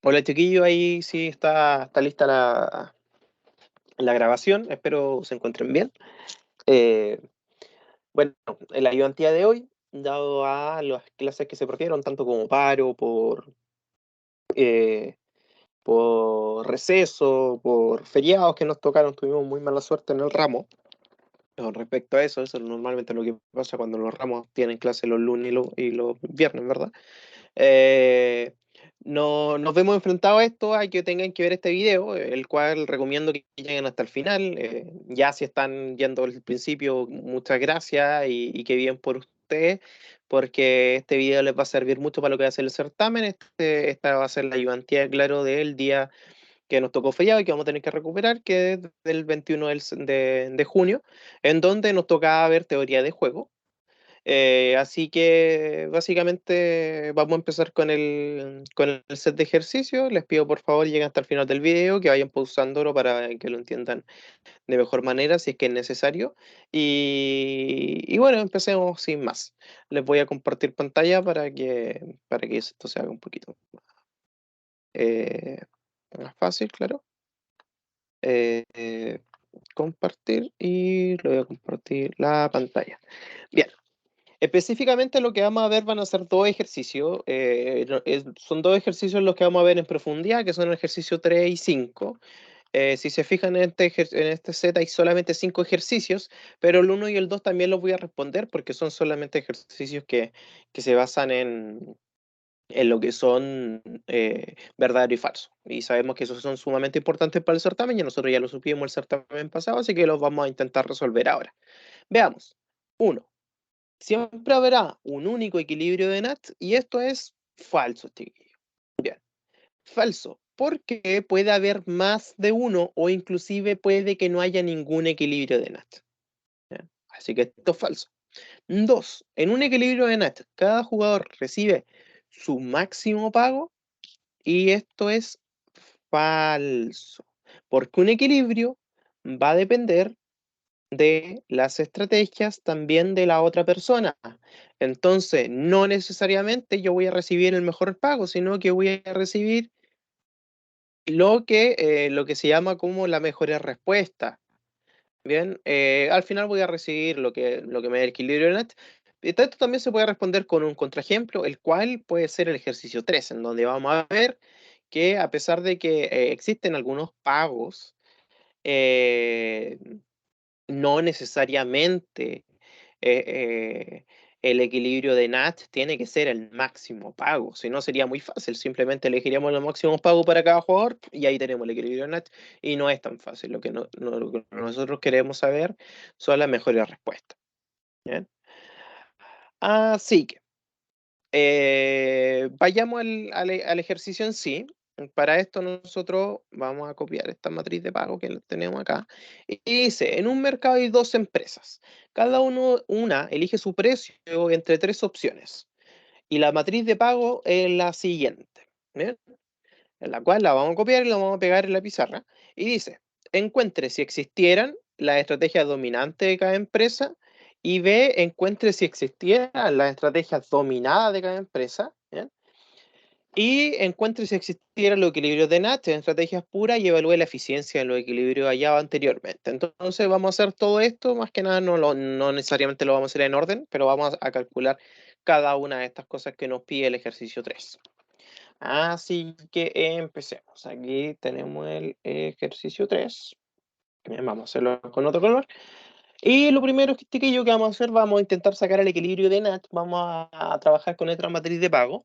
Hola chiquillo, ahí sí está lista la grabación, espero se encuentren bien. Eh, bueno, en la ayudantía de hoy, dado a las clases que se perdieron, tanto como paro, eh, por receso, por feriados que nos tocaron, tuvimos muy mala suerte en el ramo. Con respecto a eso es normalmente lo que pasa cuando los ramos tienen clase los lunes y los viernes, ¿verdad? Eh, no, nos vemos enfrentados a esto, a que tengan que ver este video, el cual recomiendo que lleguen hasta el final. Ya si están yendo al principio, muchas gracias y qué bien por ustedes, porque este video les va a servir mucho para lo que va a ser el certamen. Esta va a ser la ayudantía, claro, del día que nos tocó feriado y que vamos a tener que recuperar, que es del 21 de junio, en donde nos toca ver teoría de juego. Así que básicamente vamos a empezar con el set de ejercicios. Les pido por favor lleguen hasta el final del video, que vayan pausándolo para que lo entiendan de mejor manera si es que es necesario. Y bueno, empecemos sin más. Les voy a compartir pantalla para que esto se haga un poquito eh, más fácil, claro. Eh, eh, Compartir y le voy a compartir la pantalla. Bien. Específicamente lo que vamos a ver van a ser dos ejercicios. Son dos ejercicios los que vamos a ver en profundidad, que son el ejercicio 3 y 5. Si se fijan en este set hay solamente 5 ejercicios, pero el uno y el 2 también los voy a responder porque son solamente ejercicios que se basan en lo que son verdadero y falso. Y sabemos que esos son sumamente importantes para el certamen y nosotros ya lo supimos el certamen pasado, así que los vamos a intentar resolver ahora. Veamos. Uno. Siempre habrá un único equilibrio de Nash y esto es falso, chiquillos. Bien, falso, porque puede haber más de uno o inclusive puede que no haya ningún equilibrio de Nash. ¿Ya? Así que esto es falso. Dos, en un equilibrio de Nash, cada jugador recibe su máximo pago y esto es falso, porque un equilibrio va a depender de las estrategias también de la otra persona. Entonces, no necesariamente yo voy a recibir el mejor pago, sino que voy a recibir lo que se llama como la mejor respuesta. Bien, al final voy a recibir lo que me da el equilibrio net. Esto también se puede responder con un contraejemplo, el cual puede ser el ejercicio 3, en donde vamos a ver que a pesar de que existen algunos pagos, eh, no necesariamente eh, eh, el equilibrio de Nash tiene que ser el máximo pago, si no sería muy fácil, simplemente elegiríamos el máximo pago para cada jugador y ahí tenemos el equilibrio de Nash y no es tan fácil, lo que nosotros queremos saber son las mejores respuestas. ¿Bien? Así que vayamos al ejercicio en sí. Para esto nosotros vamos a copiar esta matriz de pago que tenemos acá. Y dice, en un mercado hay dos empresas. Una elige su precio entre tres opciones. Y la matriz de pago es la siguiente. ¿Bien? En la cual la vamos a copiar y la vamos a pegar en la pizarra. Y dice, encuentre si existieran las estrategias dominantes de cada empresa y B, encuentre si existieran las estrategias dominadas de cada empresa, ¿bien? Y encuentre si existieran los equilibrios de Nash en estrategias puras y evalúe la eficiencia en los equilibrios hallados anteriormente. Entonces vamos a hacer todo esto, más que nada no necesariamente lo vamos a hacer en orden, pero vamos a calcular cada una de estas cosas que nos pide el ejercicio 3. Así que empecemos. Aquí tenemos el ejercicio 3. Bien, vamos a hacerlo con otro color. Y lo primero que vamos a hacer, vamos a intentar sacar el equilibrio de Nash. Vamos a trabajar con otra matriz de pago.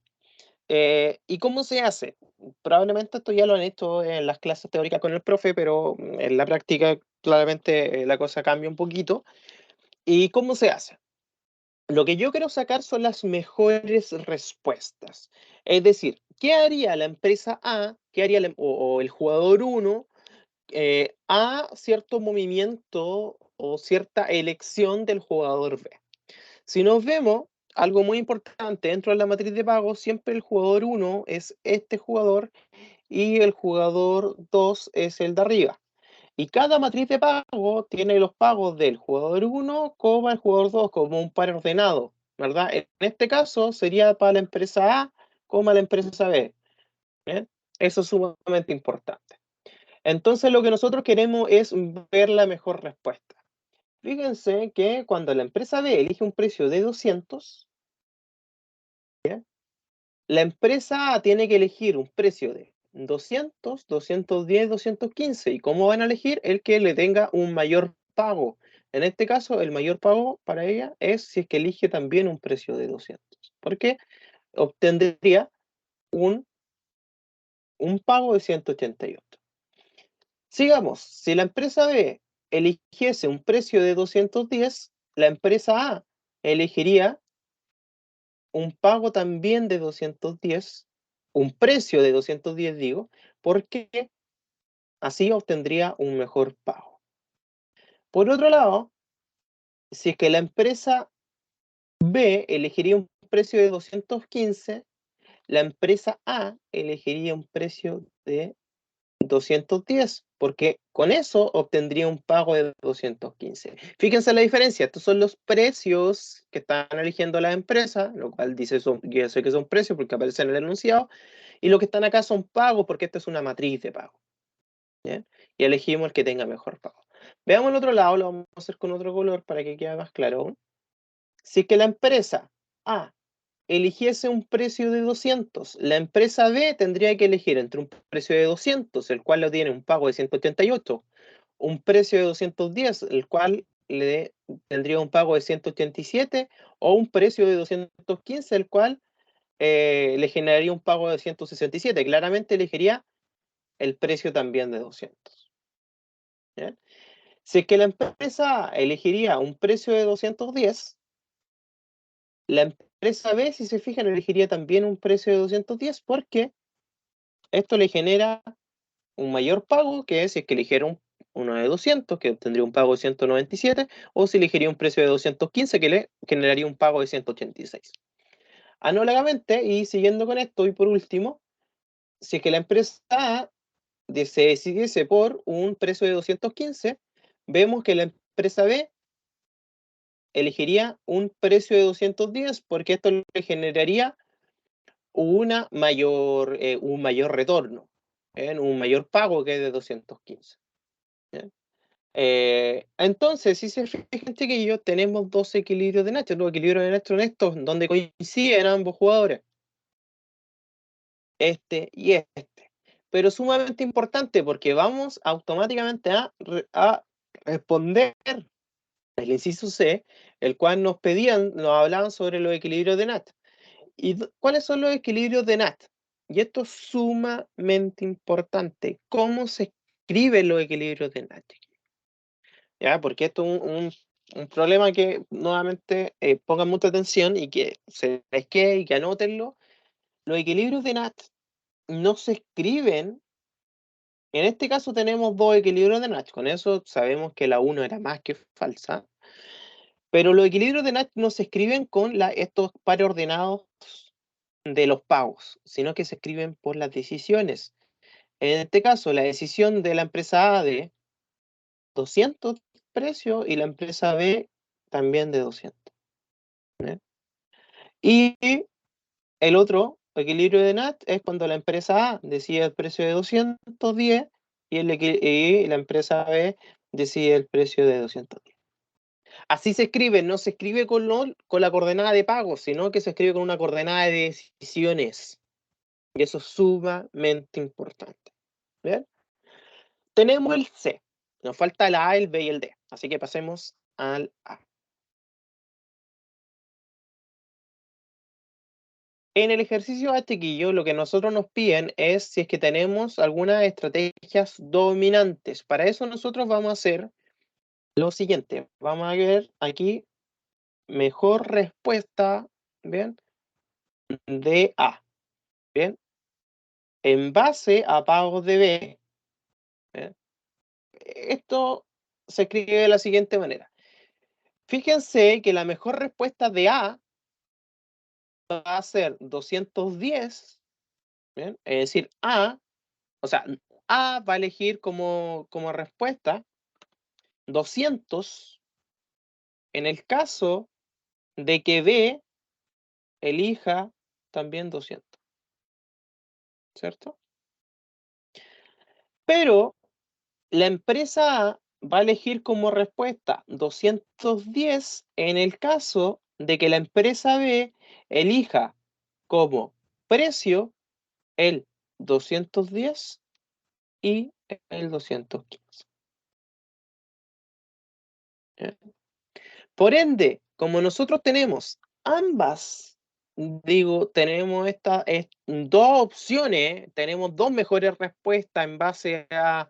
¿Y cómo se hace? Probablemente esto ya lo han hecho en las clases teóricas con el profe, pero en la práctica claramente la cosa cambia un poquito. ¿Y cómo se hace? Lo que yo quiero sacar son las mejores respuestas. Es decir, ¿qué haría la empresa A, qué haría o el jugador uno a cierto movimiento o cierta elección del jugador B? Si nos vemos, algo muy importante dentro de la matriz de pago, siempre el jugador uno es este jugador y el jugador 2 es el de arriba. Y cada matriz de pago tiene los pagos del jugador uno como el jugador 2 como un par ordenado, ¿verdad? En este caso sería para la empresa A como la empresa B. ¿Bien? Eso es sumamente importante. Entonces, lo que nosotros queremos es ver la mejor respuesta. Fíjense que cuando la empresa B elige un precio de 200, la empresa A tiene que elegir un precio de 200, 210, 215. ¿Y cómo van a elegir? El que le tenga un mayor pago. En este caso, el mayor pago para ella es si es que elige también un precio de 200. Porque obtendría un, un pago de 188. Sigamos, si la empresa B eligiese un precio de 210, la empresa A elegiría un pago también de 210, un precio de 210 digo, porque así obtendría un mejor pago. Por otro lado, si es que la empresa B elegiría un precio de 215, la empresa A elegiría un precio de 210, porque con eso obtendría un pago de 215. Fíjense la diferencia, estos son los precios que están eligiendo la empresa, lo cual dice yo sé que son precios porque aparece en el enunciado, y lo que están acá son pagos porque esta es una matriz de pago. ¿Bien? Y elegimos el que tenga mejor pago. Veamos el otro lado, lo vamos a hacer con otro color para que quede más claro aún. Si es que la empresa A eligiese un precio de 200, la empresa B tendría que elegir entre un precio de 200, el cual le tiene un pago de 188, un precio de 210, el cual le tendría un pago de 187, o un precio de 215, el cual le generaría un pago de 167. Claramente elegiría el precio también de 200. ¿Bien? Si es que la empresa A elegiría un precio de 210, la empresa B, si se fijan, elegiría también un precio de 210 porque esto le genera un mayor pago, que es si es que eligiera uno de 200, que obtendría un pago de 197, o si elegiría un precio de 215, que le generaría un pago de 186. Análogamente, y siguiendo con esto, y por último, si es que la empresa A se decidiese por un precio de 215, vemos que la empresa B elegiría un precio de 210 porque esto le generaría un mayor retorno, un mayor pago que es de 215. ¿Bien? Entonces, si se fijan, chiquillos, tenemos dos equilibrios de Nacho. Los equilibrios de Nacho en estos, donde coinciden ambos jugadores, este y este. Pero sumamente importante porque vamos automáticamente a responder el inciso C, el cual nos hablaban sobre los equilibrios de Nash. ¿Y cuáles son los equilibrios de Nash? Y esto es sumamente importante. ¿Cómo se escriben los equilibrios de Nash? ¿Ya? Porque esto es un problema que nuevamente pongan mucha atención y que se les quede y que anótenlo. Los equilibrios de Nash no se escriben. En este caso tenemos dos equilibrios de Nash. Con eso sabemos que la 1 era más que falsa. Pero los equilibrios de Nash no se escriben con estos pares ordenados de los pagos, sino que se escriben por las decisiones. En este caso, la decisión de la empresa A de 200 precios y la empresa B también de 200. ¿Eh? Y el otro equilibrio de Nash es cuando la empresa A decide el precio de 210 y la empresa B decide el precio de 210. Así se escribe, no se escribe con la coordenada de pago, sino que se escribe con una coordenada de decisiones. Y eso es sumamente importante. ¿Bien? Tenemos el C. Nos falta el A, el B y el D. Así que pasemos al A. En el ejercicio A, chiquillo, lo que nosotros nos piden es si es que tenemos algunas estrategias dominantes. Para eso nosotros vamos a hacer lo siguiente. Vamos a ver aquí mejor respuesta, ¿bien? De A. ¿Bien? En base a pagos de B. ¿Bien? Esto se escribe de la siguiente manera. Fíjense que la mejor respuesta de A va a ser 210, ¿bien? Es decir, o sea, A va a elegir como respuesta 200 en el caso de que B elija también 200, ¿cierto? Pero la empresa A va a elegir como respuesta 210 en el caso de que la empresa B elija como precio el 210 y el 215. ¿Ya? Por ende, como nosotros tenemos ambas, digo, tenemos estas dos opciones, tenemos dos mejores respuestas en base a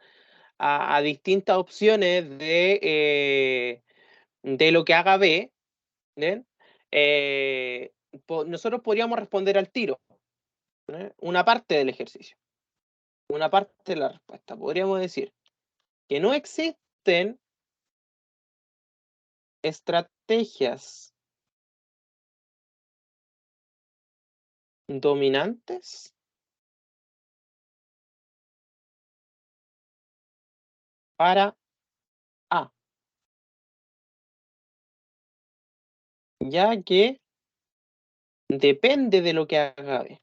distintas opciones de lo que haga B, ¿bien? Nosotros podríamos responder al tiro, ¿no? Una parte del ejercicio, una parte de la respuesta. Podríamos decir que no existen estrategias dominantes para A, ya que depende de lo que haga B.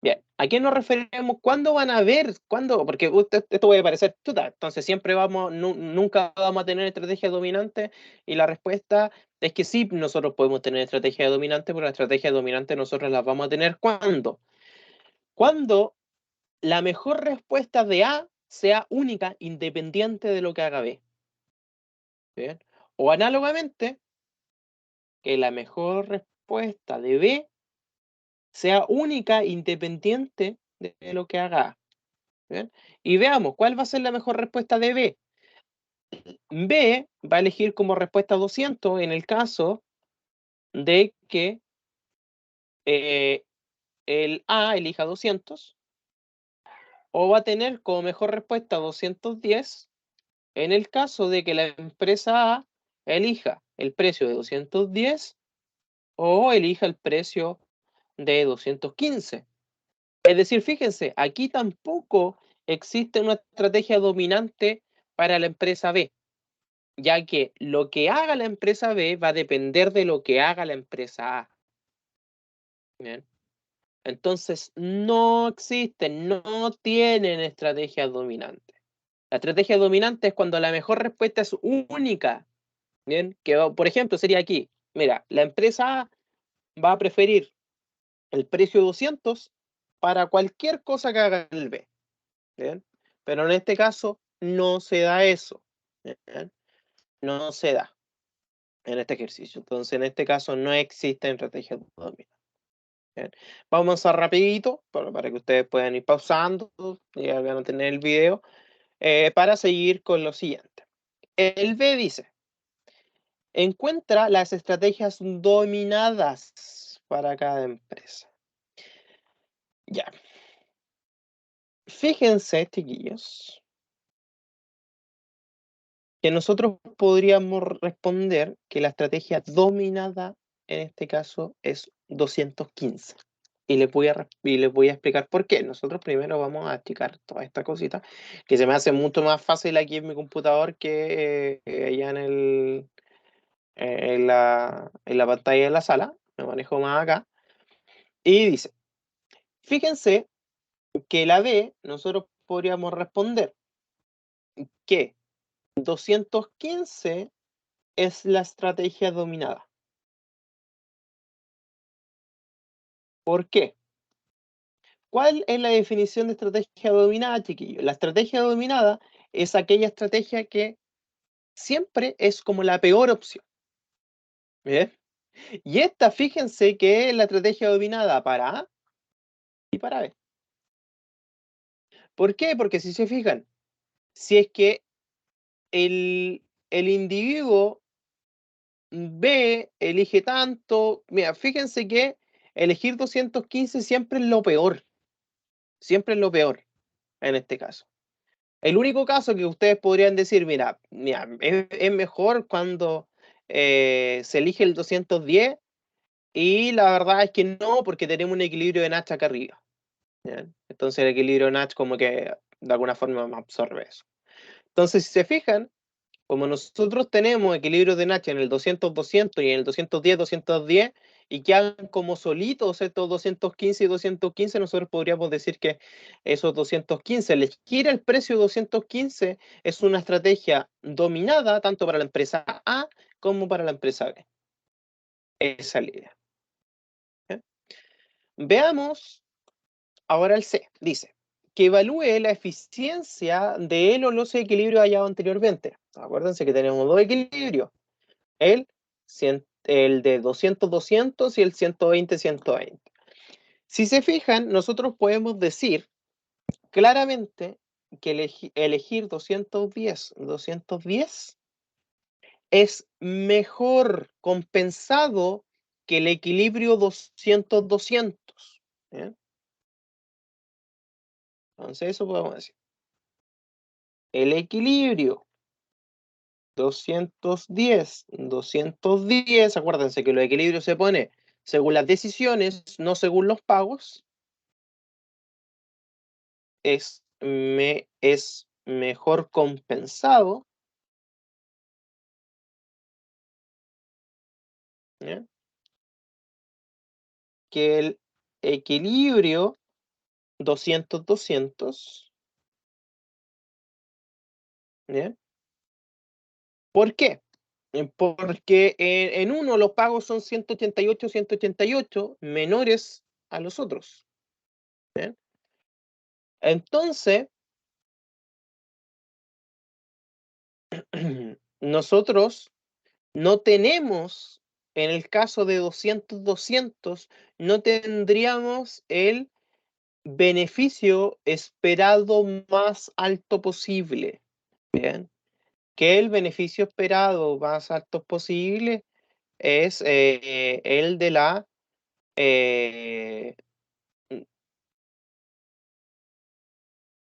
Bien, ¿a qué nos referimos? ¿Cuándo van a ver? ¿Cuándo? Porque esto puede parecer chuta, entonces siempre vamos, nunca vamos a tener estrategia dominante, y la respuesta es que sí, nosotros podemos tener estrategia dominante, pero la estrategia dominante nosotros las vamos a tener ¿cuándo? Cuando la mejor respuesta de A sea única, independiente de lo que haga B. ¿Bien? O análogamente, que la mejor respuesta de B sea única, independiente de lo que haga A. ¿Bien? Y veamos, ¿cuál va a ser la mejor respuesta de B? B va a elegir como respuesta 200 en el caso de que el A elija 200, o va a tener como mejor respuesta 210 en el caso de que la empresa A elija el precio de 210 o elija el precio de 215. Es decir, fíjense, aquí tampoco existe una estrategia dominante para la empresa B, ya que lo que haga la empresa B va a depender de lo que haga la empresa A. ¿Bien? Entonces, no existen, no tienen estrategias dominantes. La estrategia dominante es cuando la mejor respuesta es única. ¿Bien? Que, por ejemplo, sería aquí. Mira, la empresa A va a preferir el precio 200 para cualquier cosa que haga el B. ¿Bien? Pero en este caso no se da eso. ¿Bien? No se da en este ejercicio. Entonces, en este caso no existe estrategia dominante. Bien. Vamos a rapidito para que ustedes puedan ir pausando y van a tener el video para seguir con lo siguiente. El B dice, encuentra las estrategias dominadas para cada empresa. Ya. Fíjense, chiquillos, que nosotros podríamos responder que la estrategia dominada en este caso es 215. Y les voy a explicar por qué. Nosotros primero vamos a explicar toda esta cosita, que se me hace mucho más fácil aquí en mi computador que allá en la pantalla de la sala. Me manejo más acá. Y dice, fíjense que la B, nosotros podríamos responder que 215 es la estrategia dominada. ¿Por qué? ¿Cuál es la definición de estrategia dominada, chiquillos? La estrategia dominada es aquella estrategia que siempre es como la peor opción. ¿Bien? Y esta, fíjense que es la estrategia dominada para A y para B. ¿Por qué? Porque si se fijan, si es que el individuo B elige tanto, mira, fíjense que elegir 215 siempre es lo peor en este caso. El único caso que ustedes podrían decir, mira, es mejor cuando se elige el 210, y la verdad es que no, porque tenemos un equilibrio de Natch acá arriba. ¿Ya? Entonces el equilibrio de Natch como que de alguna forma absorbe eso. Entonces, si se fijan, Como nosotros tenemos equilibrio de Nash en el 200-200 y en el 210-210, y quedan como solitos estos 215 y 215, nosotros podríamos decir que esos 215, elegir el precio de 215 es una estrategia dominada tanto para la empresa A como para la empresa B. Esa es la idea. ¿Eh? Veamos ahora el C. Dice que evalúe la eficiencia de él o los equilibrios hallados anteriormente. Acuérdense que tenemos dos equilibrios. El de 200-200 y el 120-120. Si se fijan, nosotros podemos decir claramente que elegir 210-210 es mejor compensado que el equilibrio 200-200. ¿Eh? Entonces eso podemos decir. El equilibrio 210, acuérdense que los equilibrios se pone según las decisiones, no según los pagos, es mejor compensado, ¿ya? Que el equilibrio 200-200. ¿Ya? ¿Por qué? Porque en uno los pagos son 188 menores a los otros. ¿Ya? Entonces, nosotros no tenemos, en el caso de 200-200, no tendríamos el beneficio esperado más alto posible. Bien, que el beneficio esperado más alto posible es el de la mm,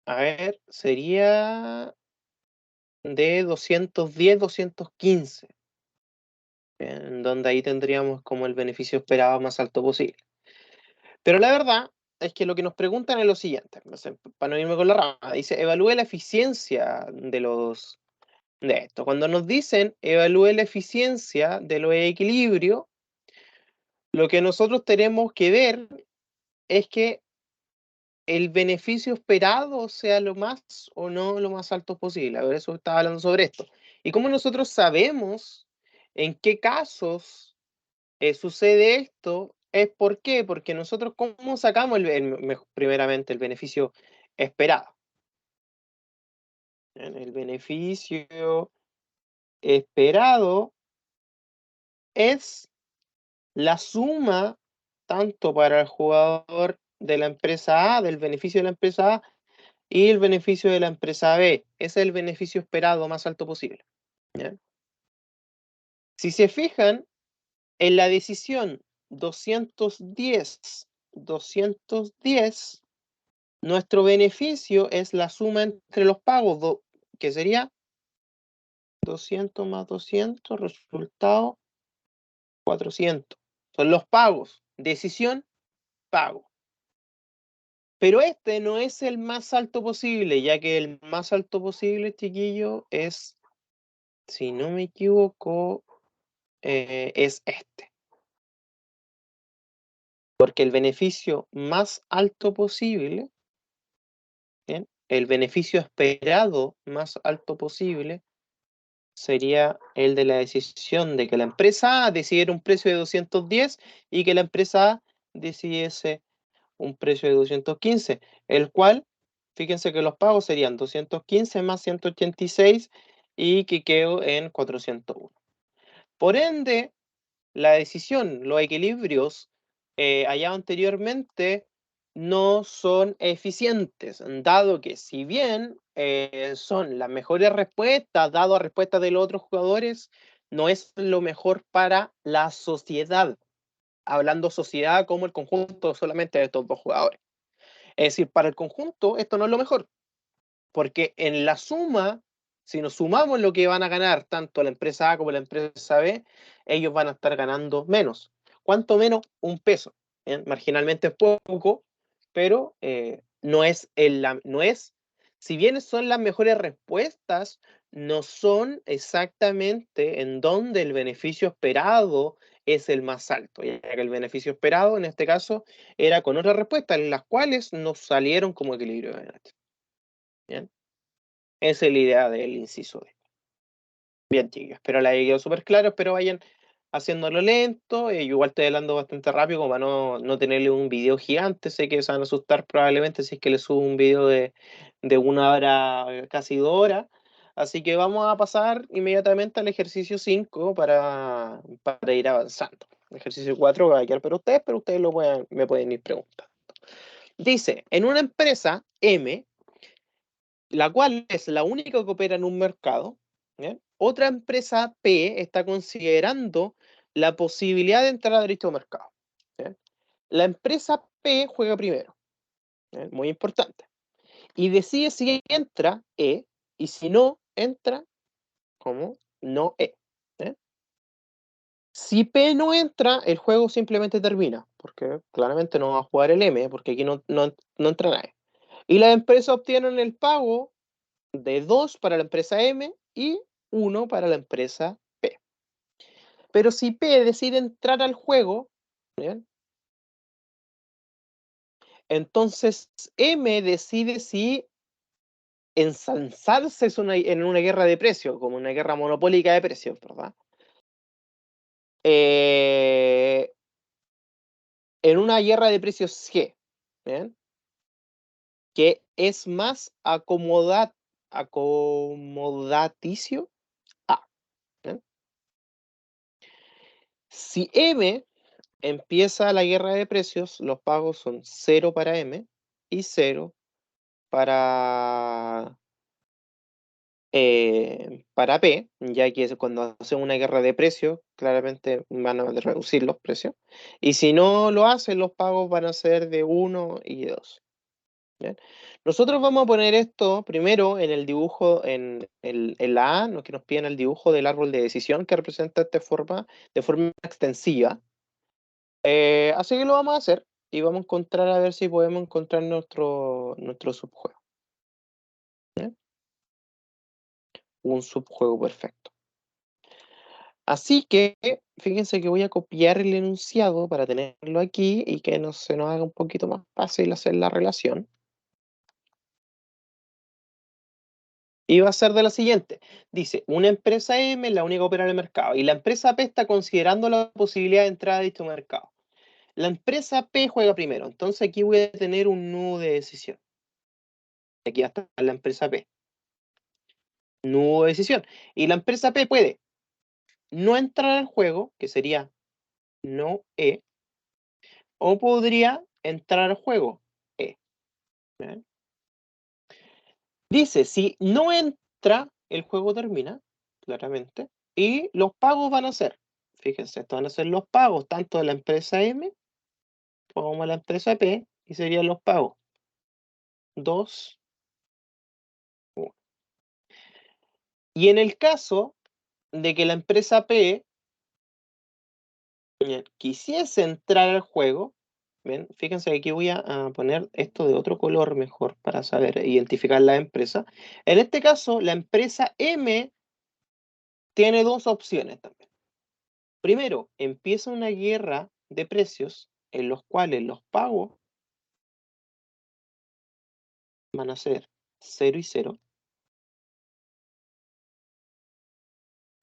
a ver, sería de 210-215, en donde ahí tendríamos como el beneficio esperado más alto posible. Pero la verdad es que lo que nos preguntan es lo siguiente, no sé, para no irme con la rama, dice, evalúe la eficiencia de esto. Cuando nos dicen evalúe la eficiencia de los equilibrios, lo que nosotros tenemos que ver es que el beneficio esperado sea lo más o no lo más alto posible. A ver, eso estaba hablando sobre esto. Y cómo nosotros sabemos en qué casos sucede esto, es por qué, porque nosotros cómo sacamos primeramente el beneficio esperado. Bien, el beneficio esperado es la suma tanto para el jugador de la empresa A, del beneficio de la empresa A, y el beneficio de la empresa B. Ese es el beneficio esperado más alto posible. ¿Ya? Si se fijan, en la decisión 210-210, nuestro beneficio es la suma entre los pagos, que sería 200 más 200, resultado 400. Son los pagos. Decisión, pago. Pero este no es el más alto posible, ya que el más alto posible, chiquillo, es, si no me equivoco, es este. Porque el beneficio más alto posible, ¿bien? El beneficio esperado más alto posible, sería el de la decisión de que la empresa A decidiera un precio de 210 y que la empresa A decidiese un precio de 215, el cual, fíjense que los pagos serían 215 más 186 y que quedó en 401. Por ende, la decisión, los equilibrios allá anteriormente no son eficientes, dado que si bien son las mejores respuestas, dado a respuestas de los otros jugadores, no es lo mejor para la sociedad, hablando sociedad como el conjunto solamente de estos dos jugadores. Es decir, para el conjunto esto no es lo mejor, porque en la suma, si nos sumamos lo que van a ganar tanto la empresa A como la empresa B, ellos van a estar ganando menos. ¿Cuánto menos? Un peso. ¿Bien? Marginalmente es poco, pero no es, si bien son las mejores respuestas, no son exactamente en donde el beneficio esperado es el más alto, ya que el beneficio esperado en este caso era con otras respuestas, las cuales nos salieron como equilibrio de Bennet. ¿Bien? Esa es la idea del inciso D. Bien, chicos, espero la haya quedado súper claro, espero vayan haciéndolo lento. Yo igual estoy hablando bastante rápido como para no tenerle un video gigante. Sé que se van a asustar probablemente si es que le subo un video de 1 hora, casi 2 horas. Así que vamos a pasar inmediatamente al ejercicio 5 para ir avanzando. El ejercicio 4 va a quedar para ustedes, pero ustedes me pueden ir preguntando. Dice, en una empresa M, la cual es la única que opera en un mercado, ¿bien? Otra empresa P está considerando la posibilidad de entrar a dicho mercado. ¿Bien? La empresa P juega primero, ¿bien? Muy importante, y decide si entra E, y si no entra, como no E. ¿Bien? Si P no entra, el juego simplemente termina, porque claramente no va a jugar el M, porque aquí no entra nadie. Y las empresas obtienen el pago de 2 para la empresa M y 1 para la empresa P. Pero si P decide entrar al juego, ¿bien? Entonces M decide si ensalzarse en una guerra de precios, como una guerra monopólica de precios, ¿verdad? En una guerra de precios G, ¿bien? Que es más acomodaticio A. ¿Bien? Si M empieza la guerra de precios, los pagos son 0 para M y 0 para, para P, ya que cuando hacen una guerra de precios, claramente van a reducir los precios. Y si no lo hacen, los pagos van a ser de 1 y 2. ¿Bien? Nosotros vamos a poner esto primero en el dibujo, en la A, que nos piden el dibujo del árbol de decisión que representa esta forma de forma extensiva. Así que lo vamos a hacer y vamos a encontrar a ver si podemos encontrar nuestro subjuego. ¿Bien? Un subjuego perfecto. Así que fíjense que voy a copiar el enunciado para tenerlo aquí y que se nos haga un poquito más fácil hacer la relación. Y va a ser de la siguiente. Dice, una empresa M es la única que opera en el mercado y la empresa P está considerando la posibilidad de entrar a dicho mercado. La empresa P juega primero, entonces aquí voy a tener un nudo de decisión. Aquí va a estar la empresa P. Nudo de decisión. Y la empresa P puede no entrar al juego, que sería no E, o podría entrar al juego E. ¿Bien? Dice, si no entra, el juego termina, claramente, y los pagos van a ser, fíjense, estos van a ser los pagos tanto de la empresa M como de la empresa P, y serían los pagos 2, 1. Y en el caso de que la empresa P quisiese entrar al juego, ¿ven? Fíjense que aquí voy a poner esto de otro color mejor para saber identificar la empresa. En este caso, la empresa M tiene dos opciones también. Primero, empieza una guerra de precios en los cuales los pagos van a ser 0 y 0.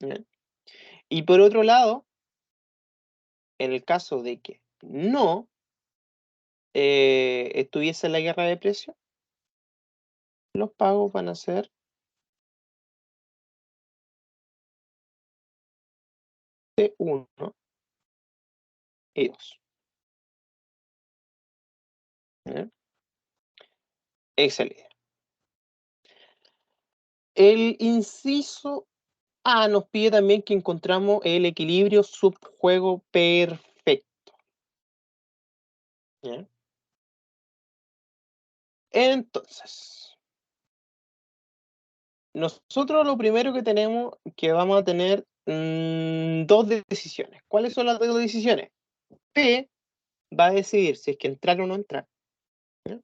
¿Bien? Y por otro lado, en el caso de que no estuviese la guerra de precios, los pagos van a ser de 1 y 2. ¿Bien? Excelente. El inciso A nos pide también que encontramos el equilibrio subjuego perfecto. ¿Bien? Entonces, nosotros lo primero que tenemos, que vamos a tener dos decisiones. ¿Cuáles son las dos decisiones? P va a decidir si es que entrar o no entrar. ¿Ya?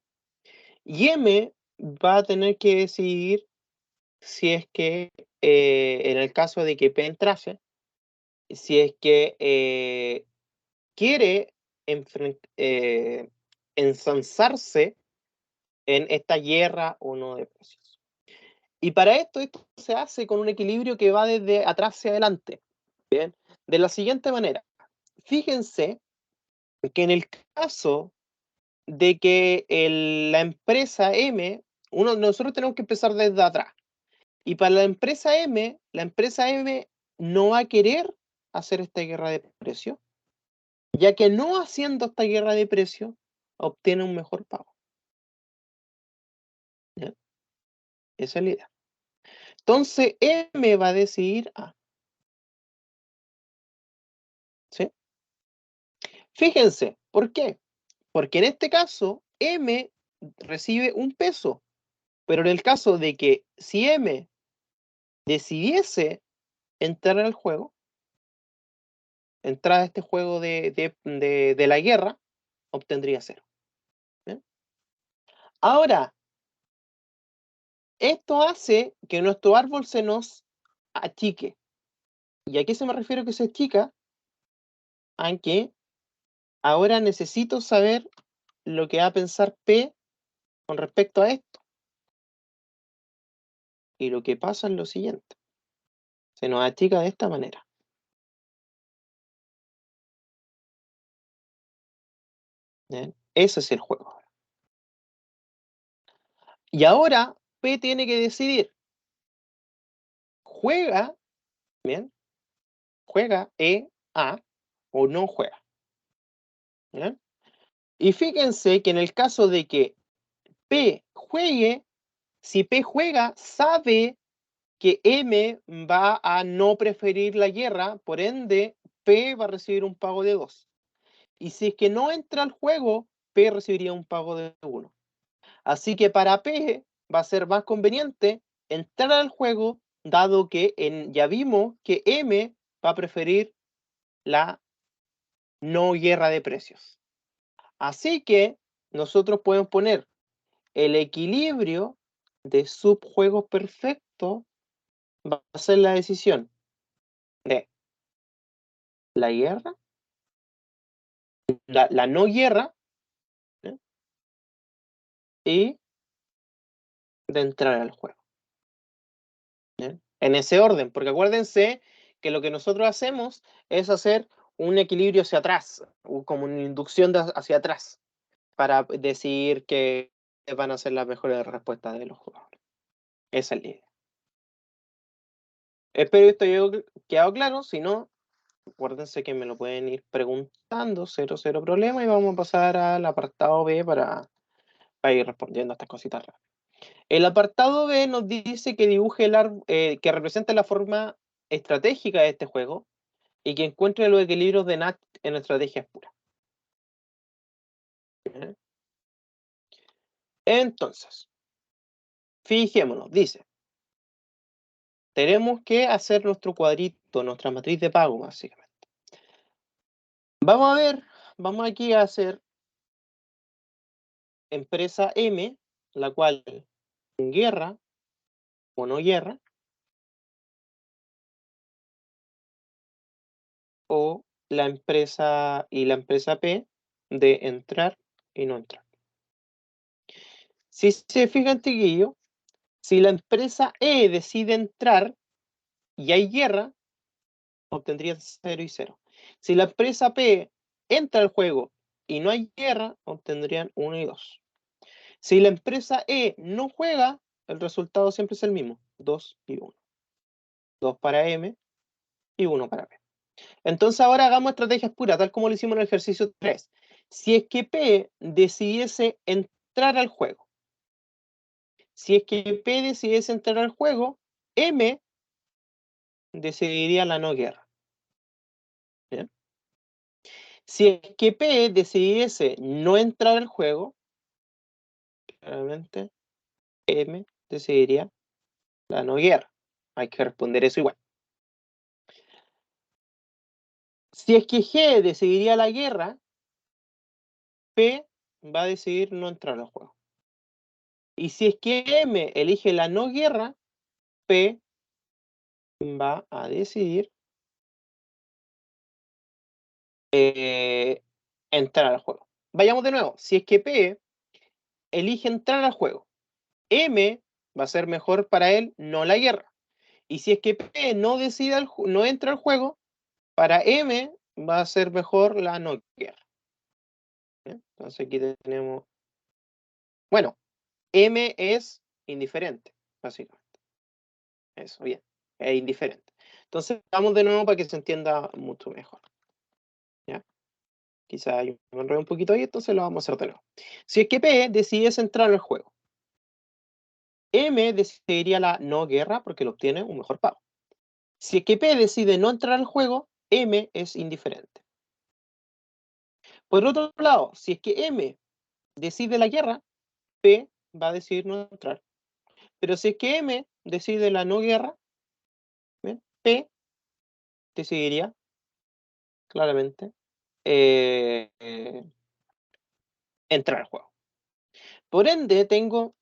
Y M va a tener que decidir si es que en el caso de que P entrase, si es que quiere ensansarse en esta guerra o no de precios. Y para esto se hace con un equilibrio que va desde atrás hacia adelante. Bien, de la siguiente manera. Fíjense que en el caso de que la empresa M, nosotros tenemos que empezar desde atrás. Y para la empresa M no va a querer hacer esta guerra de precios, ya que no haciendo esta guerra de precios obtiene un mejor pago. ¿Ya? Esa es la idea. Entonces M va a decidir A. ¿Sí? Fíjense, ¿por qué? Porque en este caso M recibe un peso, pero en el caso de que si M decidiese entrar al juego, entrar a este juego de la guerra, obtendría 0. ¿Bien? Ahora, esto hace que nuestro árbol se nos achique. ¿Y a qué se me refiero que se achica? A que ahora necesito saber lo que va a pensar P con respecto a esto. Y lo que pasa es lo siguiente. Se nos achica de esta manera. ¿Bien? Ese es el juego. Y ahora P tiene que decidir, ¿juega? ¿Bien? ¿Juega A o no juega? ¿Bien? Y fíjense que en el caso de que P juegue, si P juega, sabe que M va a no preferir la guerra, por ende, P va a recibir un pago de 2. Y si es que no entra al juego, P recibiría un pago de 1. Así que para P va a ser más conveniente entrar al juego, dado que ya vimos que M va a preferir la no guerra de precios. Así que nosotros podemos poner el equilibrio de subjuegos perfectos, va a ser la decisión de la guerra, la no guerra, ¿eh? Y de entrar al juego. ¿Eh? En ese orden, porque acuérdense que lo que nosotros hacemos es hacer un equilibrio hacia atrás, como una inducción hacia atrás, para decir que van a ser las mejores respuestas de los jugadores. Esa es la idea. Espero que esto haya quedado claro. Si no, acuérdense que me lo pueden ir preguntando, cero problema, y vamos a pasar al apartado B para ir respondiendo a estas cositas raras. El apartado B nos dice que dibuje que represente la forma estratégica de este juego y que encuentre los equilibrios de NAT en estrategias puras. ¿Eh? Entonces, fijémonos, dice, tenemos que hacer nuestro cuadrito, nuestra matriz de pago, básicamente. Vamos a ver, vamos aquí a hacer empresa M, la cual guerra o no guerra, o la empresa P de entrar y no entrar. Si se fijan, chiquillos, si la empresa E decide entrar y hay guerra, obtendrían 0 y 0. Si la empresa P entra al juego y no hay guerra, obtendrían 1 y 2. Si la empresa E no juega, el resultado siempre es el mismo, 2 y 1. 2 para M y 1 para P. Entonces ahora hagamos estrategias puras, tal como lo hicimos en el ejercicio 3. Si es que P decidiese entrar al juego, si es que P decidiese entrar al juego, M decidiría la no guerra. ¿Bien? Si es que P decidiese no entrar al juego, realmente M decidiría la no guerra. Hay que responder eso igual. Si es que G decidiría la guerra, P va a decidir no entrar al juego. Y si es que M elige la no guerra, P va a decidir entrar al juego. Vayamos de nuevo. Si es que P elige entrar al juego, M va a ser mejor para él, no la guerra. Y si es que P no decide no entra al juego, para M va a ser mejor la no guerra. ¿Bien? Entonces aquí tenemos, bueno, M es indiferente, básicamente. Eso, bien, es indiferente. Entonces vamos de nuevo para que se entienda mucho mejor. ¿Ya? Quizá yo me enredo un poquito ahí, entonces lo vamos a hacer de nuevo. Si es que P decide entrar al juego, M decidiría la no guerra porque lo obtiene un mejor pago. Si es que P decide no entrar al juego, M es indiferente. Por otro lado, si es que M decide la guerra, P va a decidir no entrar. Pero si es que M decide la no guerra, ¿bien? P decidiría claramente entrar al juego. Por ende, tengo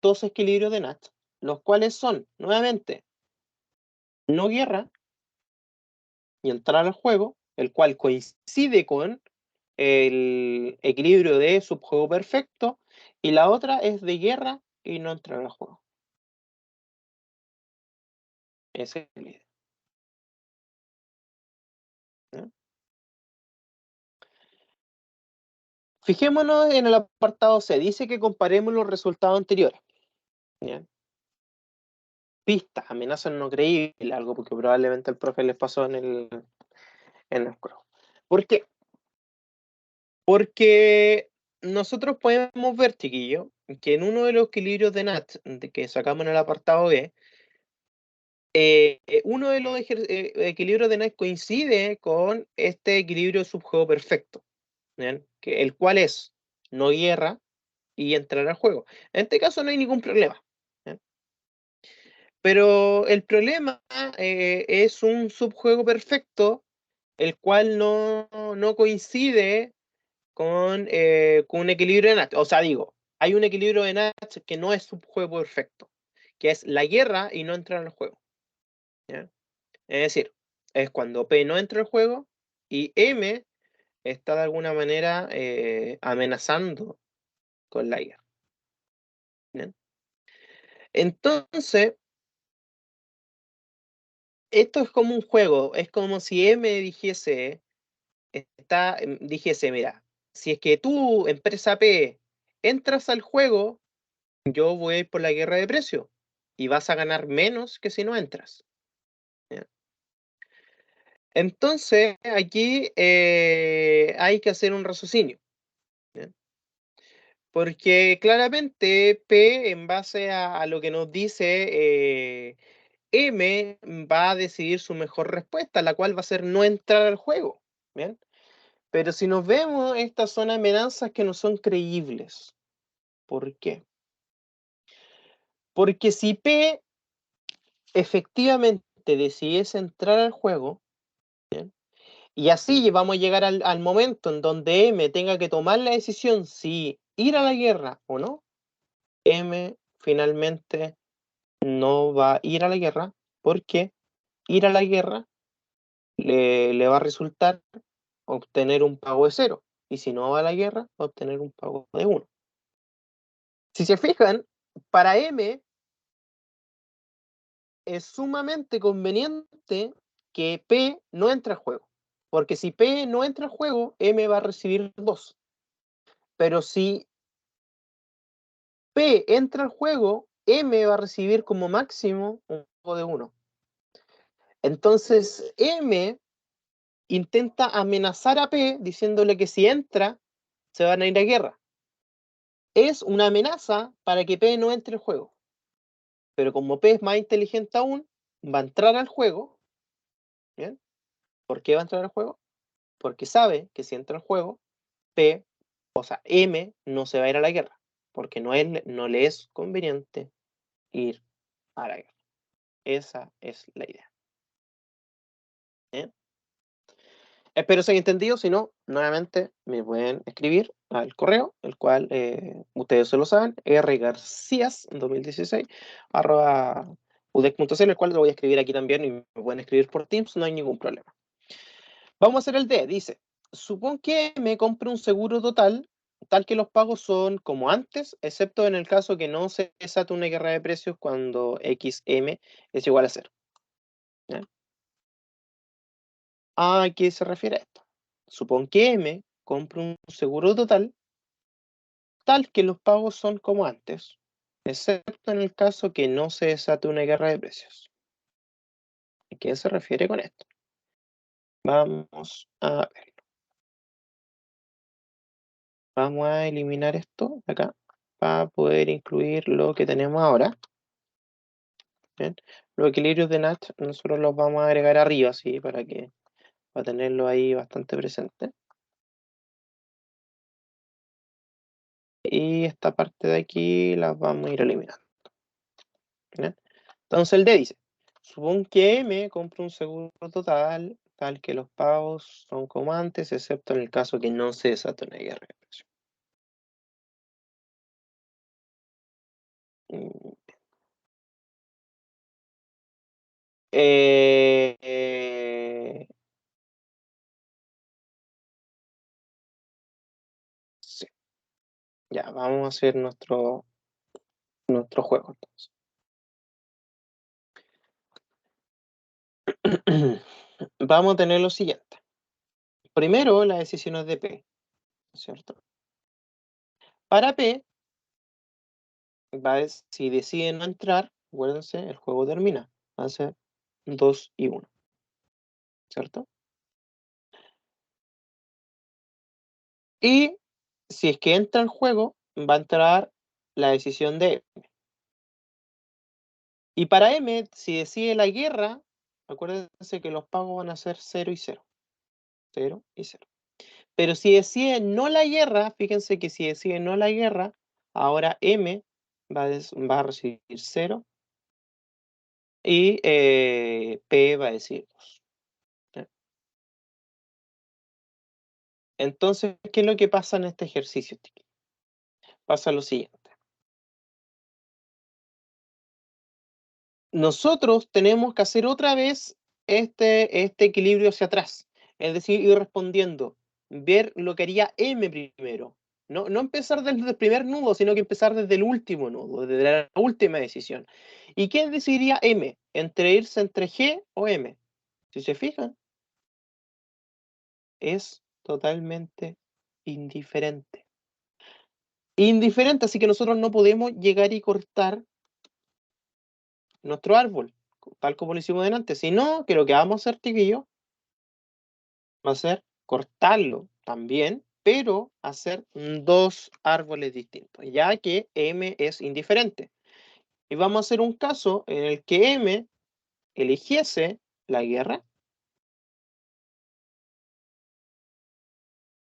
dos equilibrios de Nash, los cuales son, nuevamente, no guerra y entrar al juego, el cual coincide con el equilibrio de subjuego perfecto, y la otra es de guerra y no entrar al juego. Esa es la idea. ¿Ya? Fijémonos en el apartado C. Dice que comparemos los resultados anteriores. ¿Ya? Pistas, amenazas no creíbles, algo porque probablemente el profe les pasó en el juego. ¿Por qué? Porque nosotros podemos ver, chiquillo, que en uno de los equilibrios de Nash que sacamos en el apartado B, uno de los equilibrios de Nash coincide con este equilibrio subjuego perfecto, ¿bien? El cual es no guerra y entrar al juego. En este caso no hay ningún problema. ¿Bien? Pero el problema es un subjuego perfecto, el cual no coincide con un equilibrio de Nash. O sea, digo, hay un equilibrio de Nash que no es subjuego perfecto, que es la guerra y no entrar al juego. ¿Ya? Es decir, es cuando P no entra al juego y M está de alguna manera amenazando con la guerra. ¿Bien? Entonces, esto es como un juego, es como si M dijese, mira, si es que tú, empresa P, entras al juego, yo voy a ir por la guerra de precio y vas a ganar menos que si no entras. ¿Ya? Entonces, aquí hay que hacer un raciocinio. ¿Ya? Porque claramente P, en base a lo que nos dice M, va a decidir su mejor respuesta, la cual va a ser no entrar al juego. ¿Bien? Pero si nos vemos, estas son amenazas que no son creíbles. ¿Por qué? Porque si P efectivamente decidiese entrar al juego, ¿bien? Y así vamos a llegar al momento en donde M tenga que tomar la decisión si ir a la guerra o no, M finalmente no va a ir a la guerra porque ir a la guerra le va a resultar obtener un pago de 0. Y si no va a la guerra, va a obtener un pago de 1. Si se fijan, para M es sumamente conveniente que P no entre al juego. Porque si P no entra al juego, M va a recibir 2. Pero si P entra al juego, M va a recibir como máximo un pago de 1. Entonces, M intenta amenazar a P diciéndole que si entra, se van a ir a guerra. Es una amenaza para que P no entre al juego. Pero como P es más inteligente aún, va a entrar al juego. ¿Bien? ¿Por qué va a entrar al juego? Porque sabe que si entra al juego, P, o sea, M no se va a ir a la guerra. Porque no le es conveniente ir a la guerra. Esa es la idea. ¿Bien? Espero se haya entendido, si no, nuevamente me pueden escribir al correo, el cual ustedes se lo saben, rgarcias2016 arroba udec.cl, el cual lo voy a escribir aquí también y me pueden escribir por Teams, no hay ningún problema. Vamos a hacer el D. Dice, supón que me compre un seguro total, tal que los pagos son como antes, excepto en el caso que no se desate una guerra de precios cuando XM es igual a 0. ¿Ya? ¿A qué se refiere esto? Supón que M compre un seguro total, tal que los pagos son como antes, excepto en el caso que no se desate una guerra de precios. ¿A qué se refiere con esto? Vamos a ver. Vamos a eliminar esto de acá para poder incluir lo que tenemos ahora. ¿Bien? Los equilibrios de Nash nosotros los vamos a agregar arriba, ¿sí? Para tenerlo ahí bastante presente. Y esta parte de aquí las vamos a ir eliminando. ¿Bien? Entonces el D dice, supón que M compra un seguro total, tal que los pagos son como antes, excepto en el caso que no se desate una guerra de precios. Mm, sí. Ya, vamos a hacer nuestro juego entonces. Vamos a tener lo siguiente. Primero, las decisiones de P, ¿cierto? Para P, si decide no entrar, acuérdense, el juego termina. Va a ser 2 y 1, ¿cierto? Y si es que entra el juego, va a entrar la decisión de M. Y para M, si decide la guerra, acuérdense que los pagos van a ser 0 y 0. 0 y 0. Pero si decide no la guerra, fíjense que si decide no la guerra, ahora M va a recibir 0 y P va a decir 2. Entonces, ¿qué es lo que pasa en este ejercicio? Pasa lo siguiente. Nosotros tenemos que hacer otra vez este equilibrio hacia atrás. Es decir, ir respondiendo, ver lo que haría M primero. No empezar desde el primer nudo, sino que empezar desde el último nudo, desde la última decisión. ¿Y qué decidiría M? ¿Entre irse entre G o M? Si se fijan, es totalmente indiferente. Indiferente, así que nosotros no podemos llegar y cortar nuestro árbol, tal como lo hicimos delante. Si no, que lo que vamos a hacer, chiquillos, va a ser cortarlo también, pero hacer dos árboles distintos, ya que M es indiferente. Y vamos a hacer un caso en el que M eligiese la guerra,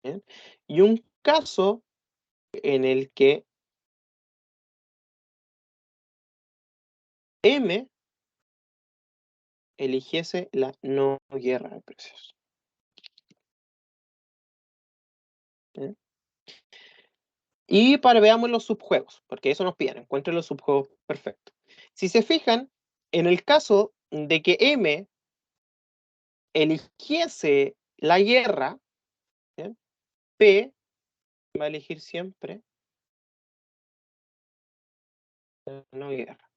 ¿bien? Y un caso en el que M eligiese la no guerra de precios. ¿Bien? Y para veamos los subjuegos, porque eso nos piden, encuentren los subjuegos perfectos. Si se fijan, en el caso de que M eligiese la guerra, ¿bien? P va a elegir siempre la no guerra.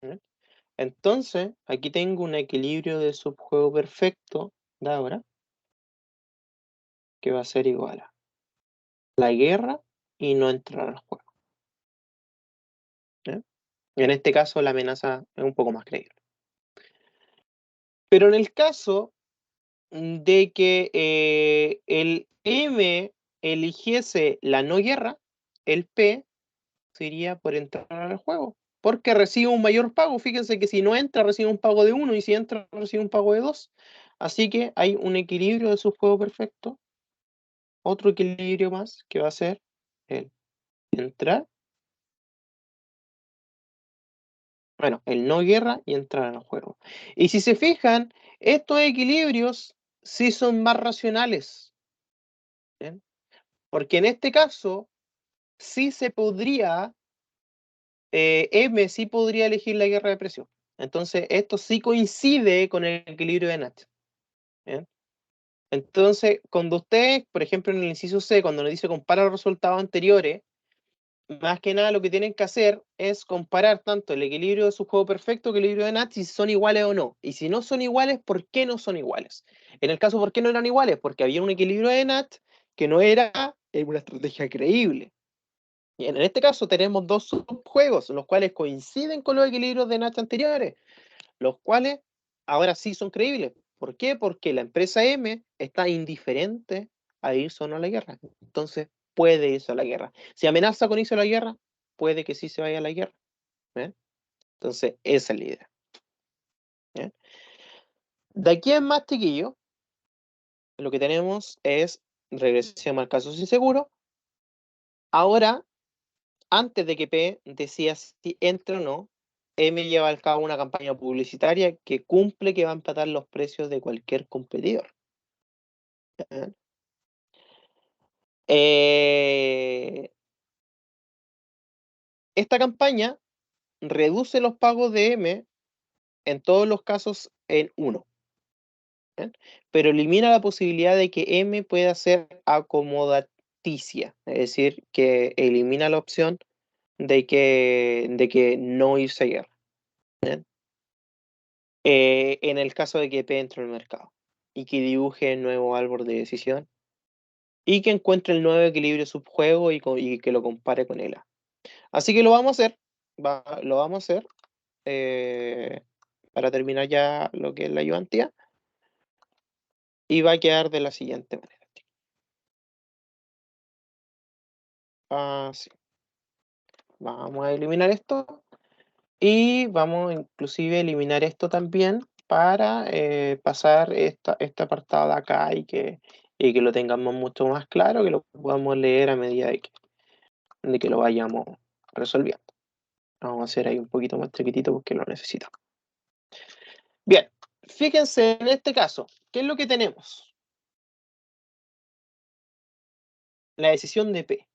¿Bien? Entonces, aquí tengo un equilibrio de subjuego perfecto de ahora, que va a ser igual a la guerra y no entrar al juego. ¿Bien? En este caso, la amenaza es un poco más creíble. Pero en el caso de que el M eligiese la no guerra, el P se iría por entrar al juego, porque recibe un mayor pago. Fíjense que si no entra, recibe un pago de 1 y si entra, recibe un pago de 2. Así que hay un equilibrio de subjuego perfecto, otro equilibrio más que va a ser el entrar, bueno, el no guerra y entrar al juego. Y si se fijan, estos equilibrios sí son más racionales, ¿bien? Porque en este caso sí se podría M sí podría elegir la guerra de precios. Entonces, esto sí coincide con el equilibrio de Nash. ¿Bien? Entonces, cuando usted, por ejemplo, en el inciso C, cuando nos dice compara los resultados anteriores, más que nada lo que tienen que hacer es comparar tanto el equilibrio de su juego perfecto que el equilibrio de Nash, si son iguales o no. Y si no son iguales, ¿por qué no son iguales? En el caso, ¿por qué no eran iguales? Porque había un equilibrio de Nash que no era una estrategia creíble. Y en este caso tenemos dos subjuegos, los cuales coinciden con los equilibrios de Nash anteriores, los cuales ahora sí son creíbles. ¿Por qué? Porque la empresa M está indiferente a irse o no a la guerra. Entonces puede irse a la guerra. Si amenaza con irse a la guerra, puede que sí se vaya a la guerra. ¿Ven? Entonces, esa es la idea. ¿Bien? De aquí en más, chiquillo, lo que tenemos es regresión al casos inseguros. Ahora, antes de que P decida si entra o no, M lleva a cabo una campaña publicitaria que cumple que va a empatar los precios de cualquier competidor. ¿Bien? Esta campaña reduce los pagos de M en todos los casos en 1, pero elimina la posibilidad de que M pueda ser acomodaticia, es decir, que elimina la opción de que no irse a guerra. ¿Bien? En el caso de que P entre al mercado y que dibuje el nuevo árbol de decisión y que encuentre el nuevo equilibrio subjuego y que lo compare con el A. Así que lo vamos a hacer, lo vamos a hacer eh, para terminar ya lo que es la ayudantía y va a quedar de la siguiente manera. Así. Vamos a eliminar esto y vamos inclusive a eliminar esto también para pasar este apartado de acá y que lo tengamos mucho más claro, que lo podamos leer a medida de que lo vayamos resolviendo. Vamos a hacer ahí un poquito más chiquitito porque lo necesito. Bien, fíjense en este caso, ¿qué es lo que tenemos? La decisión de P.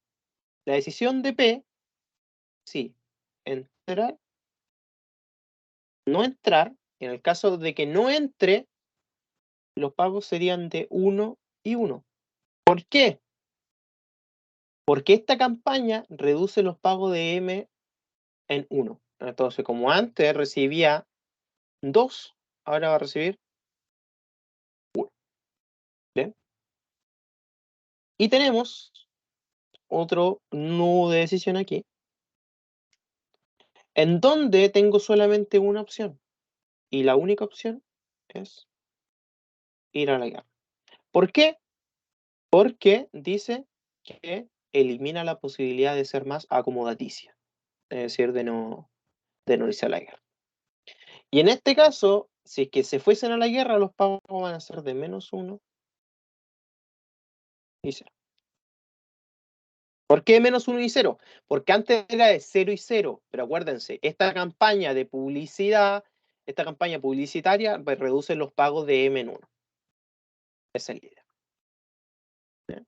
La decisión de P, sí, entrar, no entrar. En el caso de que no entre, los pagos serían de 1 y 1. ¿Por qué? Porque esta campaña reduce los pagos de M en 1. Entonces, como antes recibía 2, ahora va a recibir 1. ¿Bien? Y tenemos otro nudo de decisión aquí, en donde tengo solamente una opción. Y la única opción es ir a la guerra. ¿Por qué? Porque dice que elimina la posibilidad de ser más acomodaticia, es decir, de no irse a la guerra. Y en este caso, si es que se fuesen a la guerra, los pagos van a ser de -1 y 0. ¿Por qué -1 y 0? Porque antes era de 0 y 0, pero acuérdense, esta campaña de publicidad, esta campaña publicitaria, pues, reduce los pagos de M en 1. Esa es la idea. ¿Bien?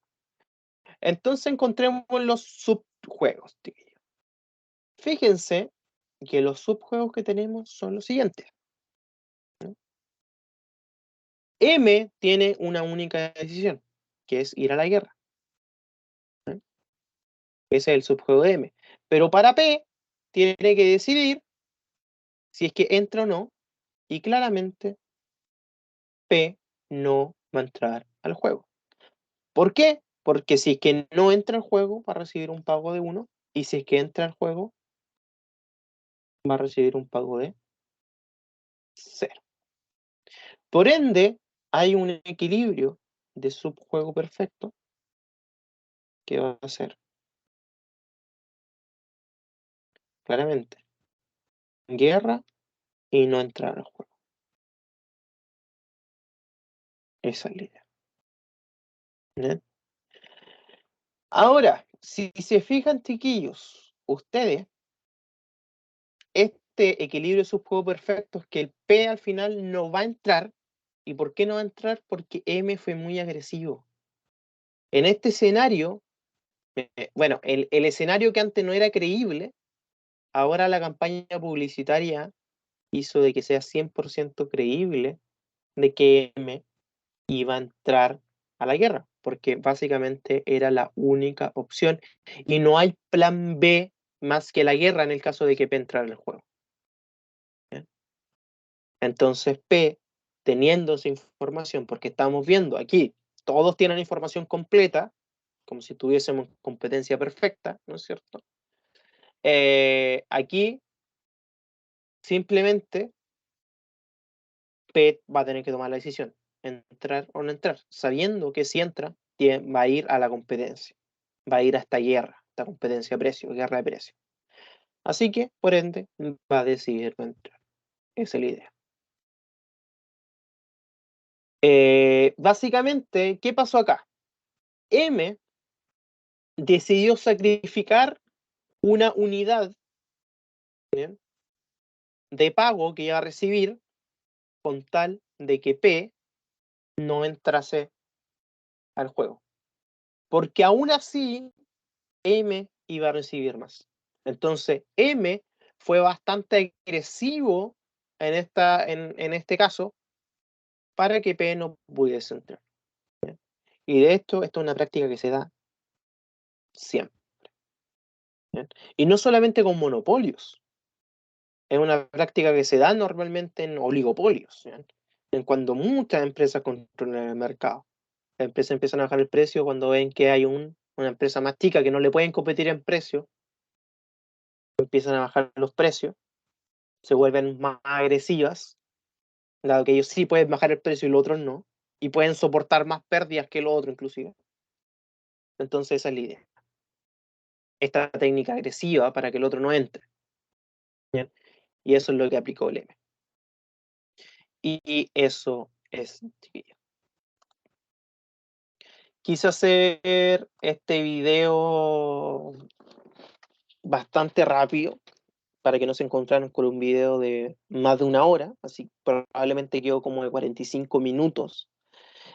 Entonces encontremos los subjuegos. Fíjense que los subjuegos que tenemos son los siguientes. M tiene una única decisión, que es ir a la guerra. Ese es el subjuego de M. Pero para P tiene que decidir si es que entra o no, y claramente P no va a entrar al juego. ¿Por qué? Porque si es que no entra al juego, va a recibir un pago de 1, y si es que entra al juego, va a recibir un pago de 0. Por ende, hay un equilibrio de subjuego perfecto que va a ser claramente guerra y no entrar al juego. Esa es la idea. ¿Bien? Ahora, si se fijan, chiquillos, ustedes, este equilibrio subjuego perfecto es que el P al final no va a entrar. ¿Y por qué no va a entrar? Porque M fue muy agresivo. En este escenario, bueno, el escenario que antes no era creíble, ahora la campaña publicitaria hizo de que sea 100% creíble de que M iba a entrar a la guerra, porque básicamente era la única opción y no hay plan B más que la guerra en el caso de que P entrara en el juego. ¿Bien? Entonces P, teniendo esa información, porque estamos viendo aquí, todos tienen información completa, como si tuviésemos competencia perfecta, ¿no es cierto? Aquí simplemente P va a tener que tomar la decisión, entrar o no entrar, sabiendo que si entra, va a ir a la competencia, va a ir a esta guerra, esta competencia de precio, guerra de precio. Así que, por ende, va a decidir no entrar. Esa es la idea. Básicamente, ¿qué pasó acá? M decidió sacrificar una unidad, ¿bien?, de pago que iba a recibir con tal de que P no entrase al juego. Porque aún así, M iba a recibir más. Entonces, M fue bastante agresivo en este caso para que P no pudiese entrar. ¿Bien? Y de esto es una práctica que se da siempre. ¿Bien? Y no solamente con monopolios, es una práctica que se da normalmente en oligopolios, ¿bien?, en cuando muchas empresas controlan el mercado. Las empresas empiezan a bajar el precio cuando ven que hay una empresa más chica que no le pueden competir en precio, empiezan a bajar los precios, se vuelven más agresivas, dado que ellos sí pueden bajar el precio y los otros no, y pueden soportar más pérdidas que los otros inclusive. Entonces esa es la idea. Esta técnica agresiva para que el otro no entre. ¿Bien? Y eso es lo que aplicó el M. Y eso es, chiquillo. Quise hacer este video bastante rápido para que no se encontraran con un video de más de 1 hora, así probablemente quedó como de 45 minutos.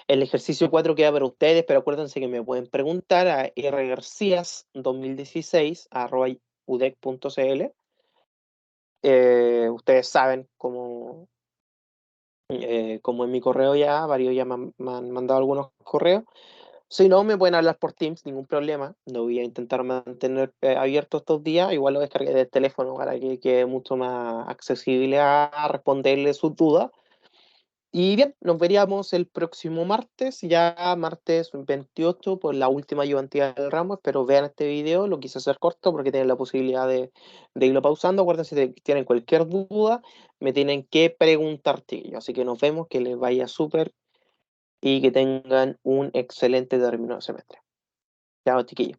El ejercicio 4 queda para ustedes, pero acuérdense que me pueden preguntar a rgarcias2016@udec.cl. Ustedes saben cómo en mi correo ya, varios ya me han mandado algunos correos. Si no, me pueden hablar por Teams, ningún problema. Lo voy a intentar mantener abierto estos días. Igual lo descargué del teléfono para que quede mucho más accesible a responderle sus dudas. Y bien, nos veríamos el próximo martes, ya martes 28, por la última ayudantía del ramo. Espero vean este video, lo quise hacer corto porque tienen la posibilidad de irlo pausando. Acuérdense de que tienen cualquier duda, me tienen que preguntar, chiquillos. Así que nos vemos, que les vaya súper y que tengan un excelente término de semestre. Chao, chiquillos.